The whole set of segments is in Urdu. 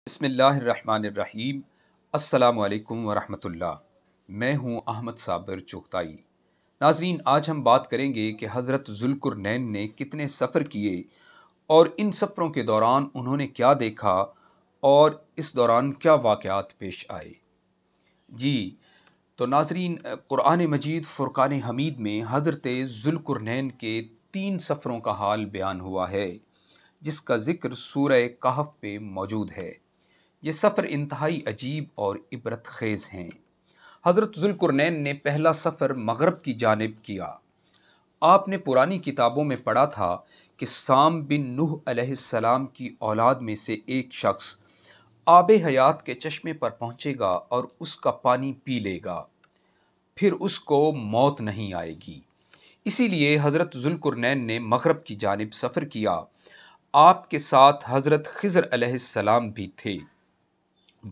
بسم اللہ الرحمن الرحیم۔ السلام علیکم ورحمۃ اللہ۔ میں ہوں احمد صابر چغتائی۔ ناظرین، آج ہم بات کریں گے کہ حضرت ذوالقرنین نے کتنے سفر کیے اور ان سفروں کے دوران انہوں نے کیا دیکھا اور اس دوران کیا واقعات پیش آئے۔ جی تو ناظرین، قرآن مجید فرقان حمید میں حضرت ذوالقرنین کے 3 سفروں کا حال بیان ہوا ہے، جس کا ذکر سورہ کہف پہ موجود ہے۔ یہ سفر انتہائی عجیب اور عبرت خیز ہیں۔ حضرت ذوالقرنین نے پہلا سفر مغرب کی جانب کیا۔ آپ نے پرانی کتابوں میں پڑھا تھا کہ سام بن نوح علیہ السلام کی اولاد میں سے ایک شخص آب حیات کے چشمے پر پہنچے گا اور اس کا پانی پی لے گا، پھر اس کو موت نہیں آئے گی۔ اسی لیے حضرت ذوالقرنین نے مغرب کی جانب سفر کیا۔ آپ کے ساتھ حضرت خضر علیہ السلام بھی تھے۔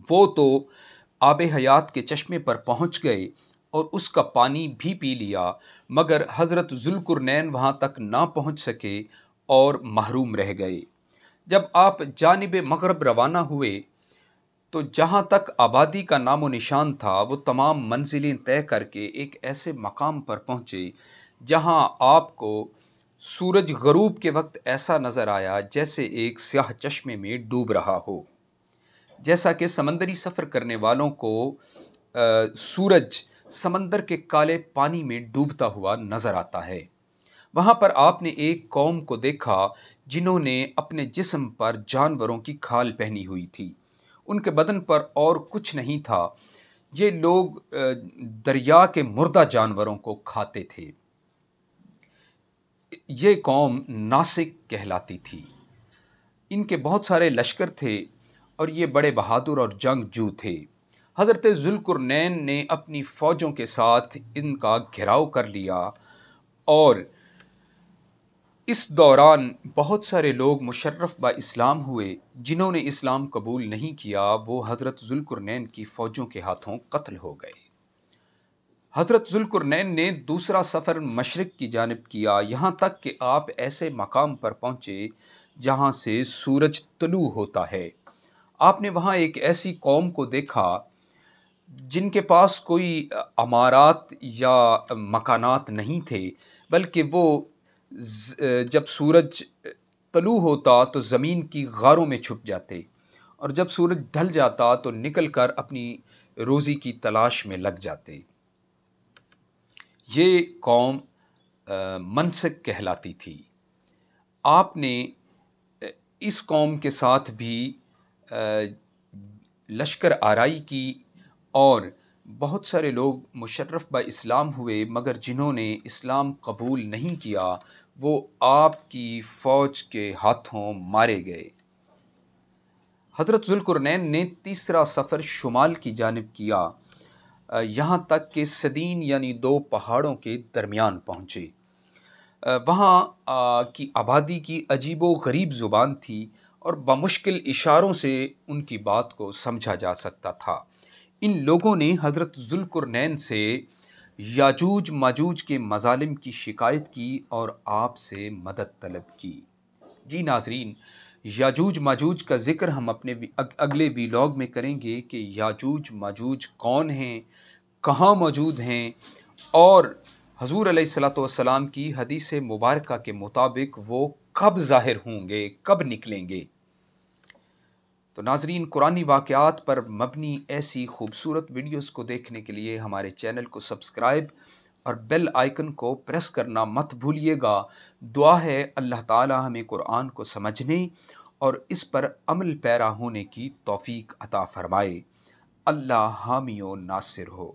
وہ تو آب حیات کے چشمے پر پہنچ گئے اور اس کا پانی بھی پی لیا، مگر حضرت ذوالقرنین وہاں تک نہ پہنچ سکے اور محروم رہ گئے۔ جب آپ جانب مغرب روانہ ہوئے تو جہاں تک آبادی کا نام و نشان تھا، وہ تمام منزلیں طے کر کے ایک ایسے مقام پر پہنچے جہاں آپ کو سورج غروب کے وقت ایسا نظر آیا جیسے ایک سیاہ چشمے میں ڈوب رہا ہو۔ جیسا کہ سمندری سفر کرنے والوں کو سورج سمندر کے کالے پانی میں ڈوبتا ہوا نظر آتا ہے، وہاں پر آپ نے ایک قوم کو دیکھا جنہوں نے اپنے جسم پر جانوروں کی کھال پہنی ہوئی تھی۔ ان کے بدن پر اور کچھ نہیں تھا۔ یہ لوگ دریا کے مردہ جانوروں کو کھاتے تھے۔ یہ قوم ناسک کہلاتی تھی۔ ان کے بہت سارے لشکر تھے اور یہ بڑے بہادر اور جنگجو تھے۔ حضرت ذوالقرنین نے اپنی فوجوں کے ساتھ ان کا گھیراؤ کر لیا اور اس دوران بہت سارے لوگ مشرف با اسلام ہوئے۔ جنہوں نے اسلام قبول نہیں کیا وہ حضرت ذوالقرنین کی فوجوں کے ہاتھوں قتل ہو گئے۔ حضرت ذوالقرنین نے دوسرا سفر مشرق کی جانب کیا، یہاں تک کہ آپ ایسے مقام پر پہنچے جہاں سے سورج طلوع ہوتا ہے۔ آپ نے وہاں ایک ایسی قوم کو دیکھا جن کے پاس کوئی عمارات یا مکانات نہیں تھے، بلکہ وہ جب سورج طلوع ہوتا تو زمین کی غاروں میں چھپ جاتے اور جب سورج ڈھل جاتا تو نکل کر اپنی روزی کی تلاش میں لگ جاتے۔ یہ قوم منسک کہلاتی تھی۔ آپ نے اس قوم کے ساتھ بھی لشکر آرائی کی اور بہت سارے لوگ مشرف با اسلام ہوئے، مگر جنہوں نے اسلام قبول نہیں کیا وہ آپ کی فوج کے ہاتھوں مارے گئے۔ حضرت ذوالقرنین نے تیسرا سفر شمال کی جانب کیا، یہاں تک کہ سدین یعنی 2 پہاڑوں کے درمیان پہنچے۔ وہاں کی آبادی کی عجیب و غریب زبان تھی اور بمشکل اشاروں سے ان کی بات کو سمجھا جا سکتا تھا۔ ان لوگوں نے حضرت ذوالقرنین سے یاجوج ماجوج کے مظالم کی شکایت کی اور آپ سے مدد طلب کی۔ جی ناظرین، یاجوج ماجوج کا ذکر ہم اپنے اگلے ویلاگ میں کریں گے کہ یاجوج ماجوج کون ہیں، کہاں موجود ہیں اور حضور علیہ السلام کی حدیث مبارکہ کے مطابق وہ کب ظاہر ہوں گے، کب نکلیں گے۔ تو ناظرین، قرآنی واقعات پر مبنی ایسی خوبصورت ویڈیوز کو دیکھنے کے لیے ہمارے چینل کو سبسکرائب اور بیل آئیکن کو پریس کرنا مت بھولیے گا۔ دعا ہے اللہ تعالی ہمیں قرآن کو سمجھنے اور اس پر عمل پیرا ہونے کی توفیق عطا فرمائے۔ اللہ حامی و ناصر ہو۔